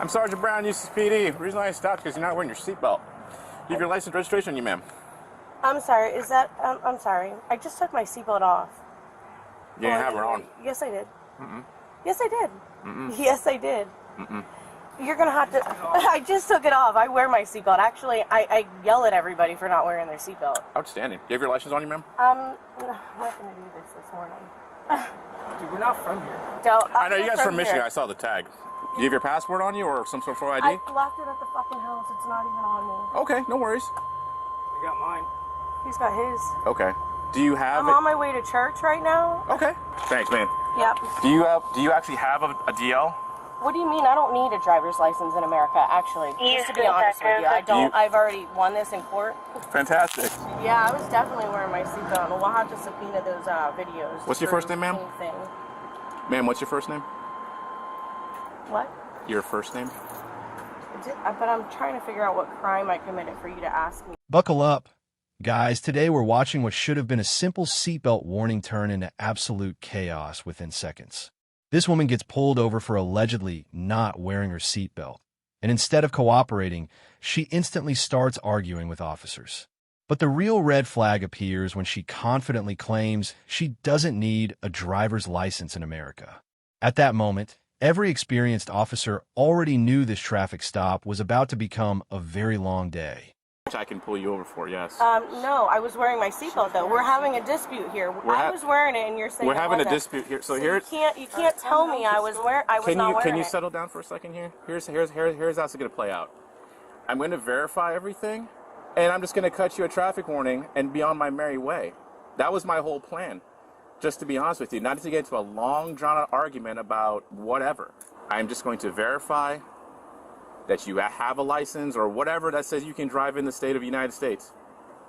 I'm Sergeant Brown, UCPD. The reason I stopped is because you're not wearing your seatbelt. You have your license registration on you, ma'am. I'm sorry, is that, I'm sorry. I just took my seatbelt off. You didn't have her on. Yes, I did. Mm-mm. Yes, I did. Mm-mm. Yes, I did. Mm-mm. You're going to have to, I just took it off. I wear my seatbelt. Actually, I yell at everybody for not wearing their seatbelt. Outstanding. You have your license on you, ma'am? I'm not going to do this morning. Dude, we're not from here. I know you guys from Michigan. I saw the tag. Do you have your passport on you or some sort of ID? I left it at the fucking house. It's not even on me. Okay, no worries. I got mine. He's got his. Okay. Do you have I'm on my way to church right now. Okay. Thanks, man. Yep. Do you actually have a DL? What do you mean? I don't need a driver's license in America, actually. Just to be honest with you, I don't. I've already won this in court. Fantastic. Yeah, I was definitely wearing my seatbelt. We'll have to subpoena those videos. What's your first name, ma'am? Ma'am, what's your first name? What? Your first name? But I'm trying to figure out what crime I committed for you to ask me. Buckle up. Guys, today we're watching what should have been a simple seatbelt warning turn into absolute chaos within seconds. This woman gets pulled over for allegedly not wearing her seatbelt, and instead of cooperating, she instantly starts arguing with officers. But the real red flag appears when she confidently claims she doesn't need a driver's license in America. At that moment, every experienced officer already knew this traffic stop was about to become a very long day. Which I can pull you over for, yes. No, I was wearing my seatbelt though. We're having a dispute here. I was wearing it, and you're saying we're having a dispute here. So here, you can't tell me I was wearing. I was not wearing it. Can you settle down for a second here? Here's how it's going to play out. I'm going to verify everything, and I'm just going to cut you a traffic warning and be on my merry way. That was my whole plan. Just to be honest with you, not to get into a long, drawn-out argument about whatever. I'm just going to verify that you have a license or whatever that says you can drive in the state of the United States.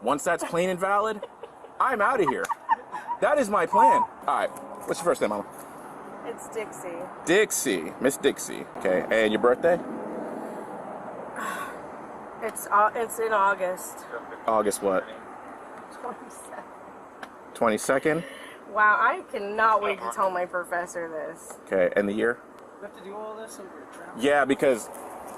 Once that's clean and valid, I'm out of here. That is my plan. All right, what's your first name, Mama? It's Dixie. Dixie, Miss Dixie. Okay, and your birthday? It's in August. August what? 22nd. Wow, I cannot wait to tell my professor this. Okay, and the year? We have to do all this over travel? Yeah, because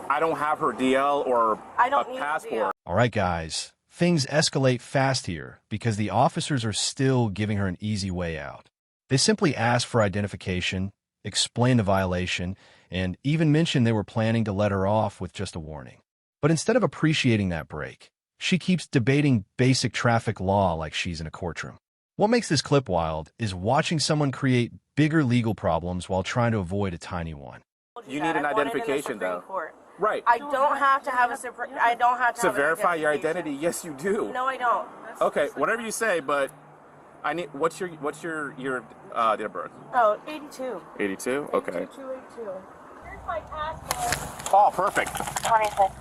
I don't have her DL or a passport. All right, guys. Things escalate fast here because the officers are still giving her an easy way out. They simply ask for identification, explain the violation, and even mention they were planning to let her off with just a warning. But instead of appreciating that break, she keeps debating basic traffic law like she's in a courtroom. What makes this clip wild is watching someone create bigger legal problems while trying to avoid a tiny one. You need an identification, though. Right. I don't have to have I don't have to verify your identity. Yes, you do. No, I don't. Okay, whatever you say, but I need. What's your date of birth? Oh, 82. 82. Okay. 8282. Here's my passport. Oh, perfect. 26.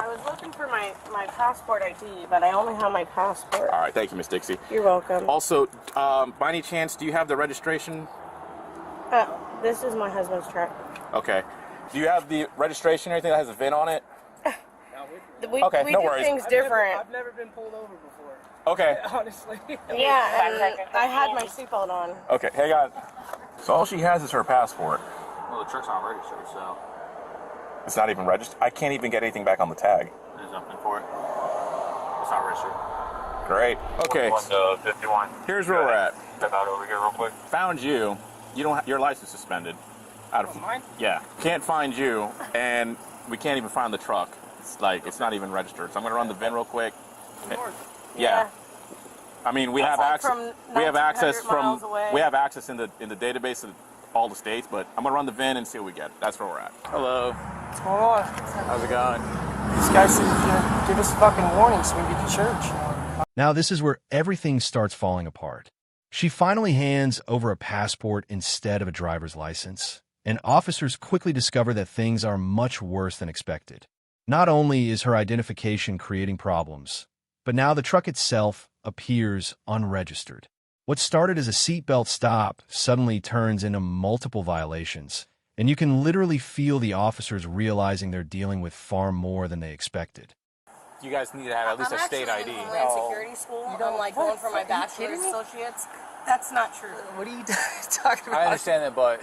I was looking for my passport ID, but I only have my passport. All right, thank you, Miss Dixie. You're welcome. Also, by any chance, do you have the registration? This is my husband's truck. Okay. Do you have the registration or anything that has a VIN on it? We no do worries. things different. I've never been pulled over before. Okay. Honestly. Yeah, and I had my seatbelt on. Okay, hang on. So all she has is her passport. Well, the truck's not registered, so... It's not even registered? I can't even get anything back on the tag. There's nothing for it. It's not registered. Great. Okay. 51. Here's where we're at. Step out over here real quick. Found you. You don't. Your license suspended. Mine? Yeah. Can't find you, and we can't even find the truck. It's not even registered. So I'm gonna run the VIN real quick. Yeah. I mean, we have access. We have access from. We have access in the database of all the states, but I'm gonna run the VIN and see what we get. That's where we're at. Hello. What's going on? How's it going? This guy said he's gonna give us fucking warnings so we can get to church. Now this is where everything starts falling apart. She finally hands over a passport instead of a driver's license, and officers quickly discover that things are much worse than expected. Not only is her identification creating problems, but now the truck itself appears unregistered. What started as a seatbelt stop suddenly turns into multiple violations, and you can literally feel the officers realizing they're dealing with far more than they expected. You guys need to have at least a state ID. I'm actually in Homeland Security School. I'm like going for my bachelor's associates. That's not true. What are you talking about? I understand that, but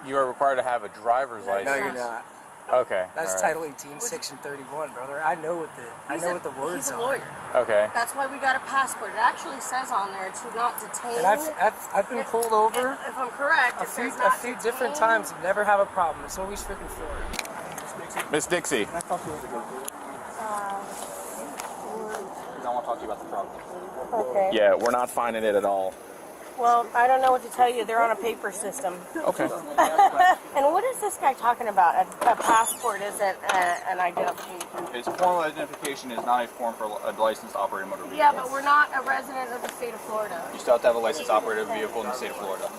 You are required to have a driver's license. No, you're not. Okay. That's all right. Title 18, Section 31, brother. I know what the words He's a are. lawyer. Okay. That's why we got a passport. It actually says on there to not detain. And I've been pulled over If I'm correct, a it few says not different detain. times. Never have a problem. It's always freaking Florida. Miss Dixie. I don't want to talk to you about the problem. Okay. Yeah, we're not finding it at all. Well, I don't know what to tell you. They're on a paper system. Okay. And what is this guy talking about? A passport isn't an identification. It's formal identification is not a form for a license to operate a motor vehicle. Yeah, but we're not a resident of the state of Florida. You still have to have a license to operate a vehicle in the state of Florida.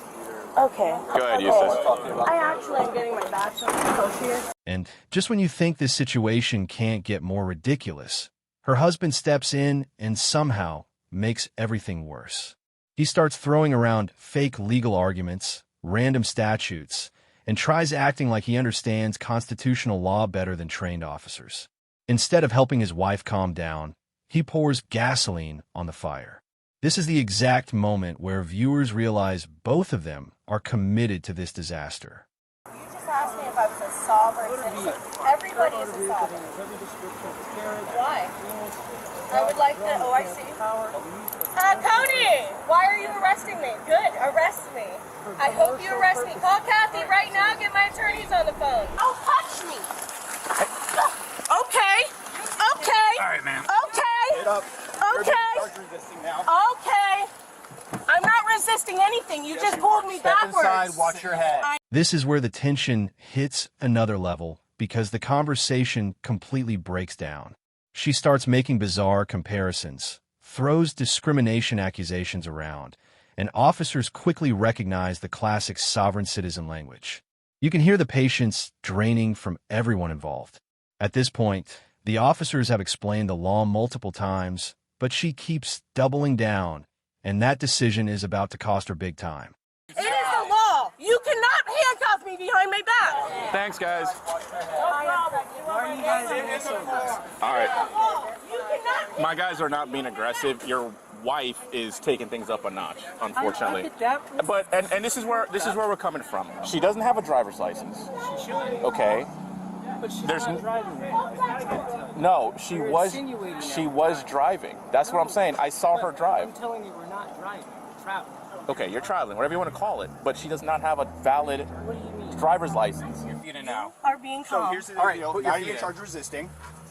Okay. Go ahead, Okay. Eustace. I actually am getting my bachelor's associate. And just when you think this situation can't get more ridiculous, her husband steps in and somehow makes everything worse. He starts throwing around fake legal arguments, random statutes, and tries acting like he understands constitutional law better than trained officers. Instead of helping his wife calm down, he pours gasoline on the fire. This is the exact moment where viewers realize both of them are committed to this disaster. You just asked me if I was a sovereign citizen. Everybody is a sovereign. Why? I would like to. Oh, I see. Cody, why are you arresting me? Good, arrest me. I hope you arrest me. Call Kathy right now. Get my attorneys on the phone. Oh, touch me. Okay. Okay. All right, ma'am. Okay. Get up. Okay. Resisting now. Okay. I'm not resisting anything. You just pulled me Step backwards. inside. Watch your head. This is where the tension hits another level because the conversation completely breaks down. She starts making bizarre comparisons, throws discrimination accusations around, and officers quickly recognize the classic sovereign citizen language. You can hear the patience draining from everyone involved. At this point, the officers have explained the law multiple times, but she keeps doubling down, and that decision is about to cost her big time. It is the law. You cannot handcuff me behind my back. Thanks, guys. Why are you guys doing so? All right. You cannot. My guys are not being aggressive. Your wife is taking things up a notch, unfortunately. I get that. But and this is where we're coming from. She doesn't have a driver's license. She should. Okay. But she's There's not driving. No, she You're was insinuating she that. was driving. That's what I'm saying. I saw her drive. I'm telling you, we're not driving. We're traveling. Okay, you're traveling, whatever you want to call it, but she does not have a valid What do you mean? driver's license. You're feet in now. Are being So calm. here's the All right, deal. put your Now feet you're in. charged resisting.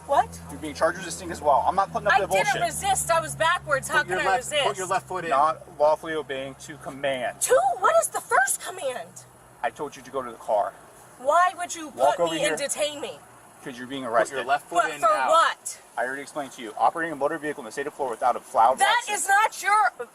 What? You're being charged resisting as well. I'm not putting up I the bullshit. didn't resist. I was backwards. How can I resist? Put your left foot in. Not lawfully obeying to command. Two? What is the first command? I told you to go to the car Why would you Walk put over me here. and detain me? because you're being Put arrested. your left foot But in for now. what? I already explained to you. Operating a motor vehicle in the state of Florida without a valid That license. is not your.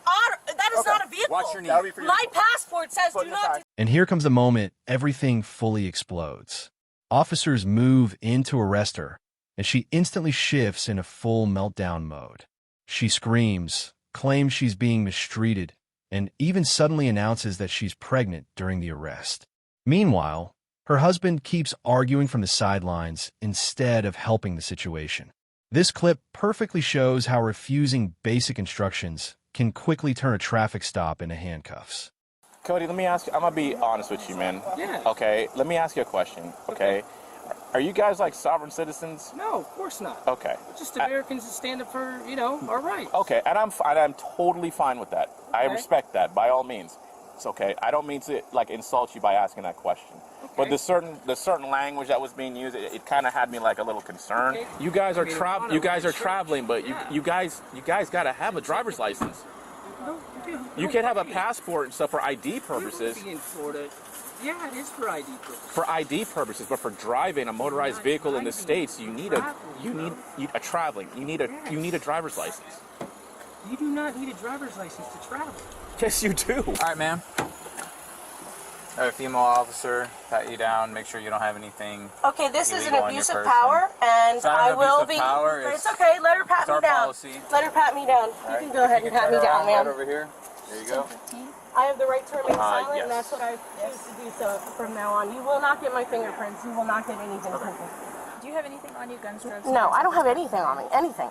That is Okay. not a vehicle. Watch your knee. That'll be for your My passport says Foot do in not. aside. And here comes the moment everything fully explodes. Officers move in to arrest her, and she instantly shifts into full meltdown mode. She screams, claims she's being mistreated, and even suddenly announces that she's pregnant during the arrest. Meanwhile, her husband keeps arguing from the sidelines instead of helping the situation. This clip perfectly shows how refusing basic instructions can quickly turn a traffic stop into handcuffs. Cody, let me ask you, I'm gonna be honest with you, man. Yeah. Okay, let me ask you a question, okay? Are you guys like sovereign citizens? No, of course not. Okay. We're just Americans that stand up for, our rights. Okay, and I'm totally fine with that. I Okay. respect that by all means. It's okay. I don't mean to like insult you by asking that question. But Okay. the certain language that was being used, it kind of had me like a little concerned. Okay. You guys are I mean, you guys are sure. traveling, but Yeah. you guys gotta have a driver's license. No, You can have a passport and stuff for ID purposes. In Florida, yeah, it is for ID purposes. For ID purposes, but for driving a motorized vehicle in the states, you need a traveling. You need a driver's license. You do not need a driver's license to travel. Yes, you do. All right, ma'am. I have a female officer pat you down, make sure you don't have anything. Okay, this is an Illegal on abuse your of person. power, and It's not I an will abuse of be. power, It's it's- okay. Let her pat it's me our down. policy. Let her pat me down. You can go ahead and pat me down, Right ma'am. over here. There you go. I have the right to remain silent, yes. and that's what I choose to do so from now on. You will not get my fingerprints. You will not get anything from me. Do you have anything on you, guns, drugs? No, I don't have anything on me. Anything.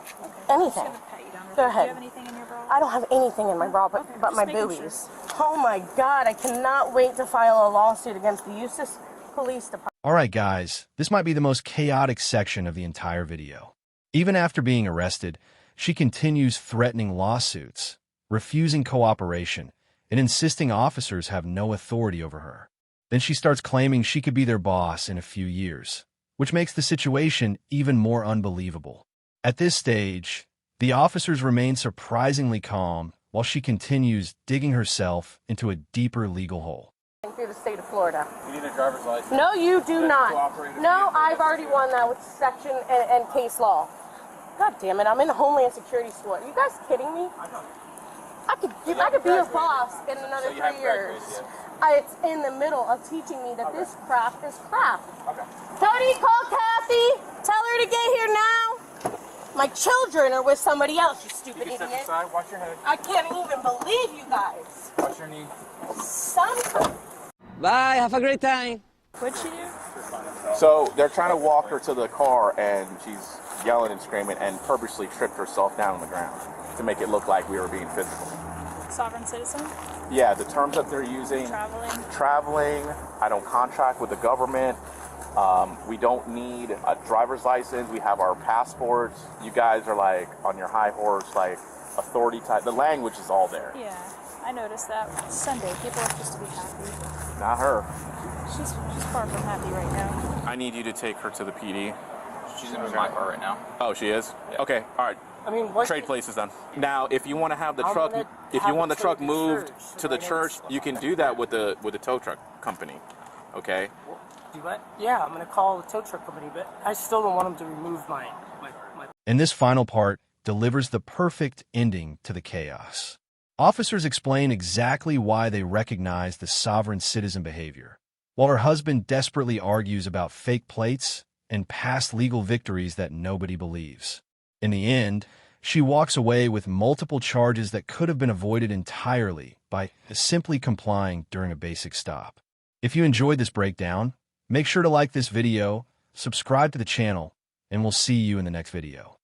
Anything. Pat you down real Go quick. ahead. Do you have anything in your bra? I don't have anything in my bra but my boobies. Oh my God, I cannot wait to file a lawsuit against the Eustis Police Department. Alright guys, this might be the most chaotic section of the entire video. Even after being arrested, she continues threatening lawsuits, refusing cooperation, and insisting officers have no authority over her. Then she starts claiming she could be their boss in a few years, which makes the situation even more unbelievable. At this stage, the officers remain surprisingly calm while she continues digging herself into a deeper legal hole. Through the state of Florida. You need a driver's license. No, you do not. No, I've already won that with section and case law. God damn it, I'm in the Homeland Security school. Are you guys kidding me? I could be your boss in another 3 years. It's in the middle of teaching me that this crap is crap. Okay. Cody, call Kathy. Tell her to get here now. My children are with somebody else, you stupid You can idiot. step aside, watch your head. I can't even believe you guys. Watch your knee. Bye, have a great time. What'd she do? So they're trying to walk her to the car, and she's yelling and screaming and purposely tripped herself down on the ground to make it look like we were being physical. Sovereign citizen? Yeah, the terms that they're using. Traveling. I don't contract with the government. We don't need a driver's license. We have our passports. You guys are like on your high horse, like authority type. The language is all there. Yeah, I noticed that. It's Sunday. People are supposed to be happy. Not her. She's far from happy right now. I need you to take her to the PD. She's in my car right now. Oh, she is? Yeah. Okay, all right. I mean, what? Trade places then. Now, if you want to have the I'm truck, gonna if have you want it the truck towed to moved church. to the church, you can do that with the tow truck company. Okay. Do what? Yeah, I'm gonna call the tow truck company, but I still don't want them to remove my. And this final part delivers the perfect ending to the chaos. Officers explain exactly why they recognize the sovereign citizen behavior, while her husband desperately argues about fake plates and past legal victories that nobody believes. In the end, she walks away with multiple charges that could have been avoided entirely by simply complying during a basic stop. If you enjoyed this breakdown, make sure to like this video, subscribe to the channel, and we'll see you in the next video.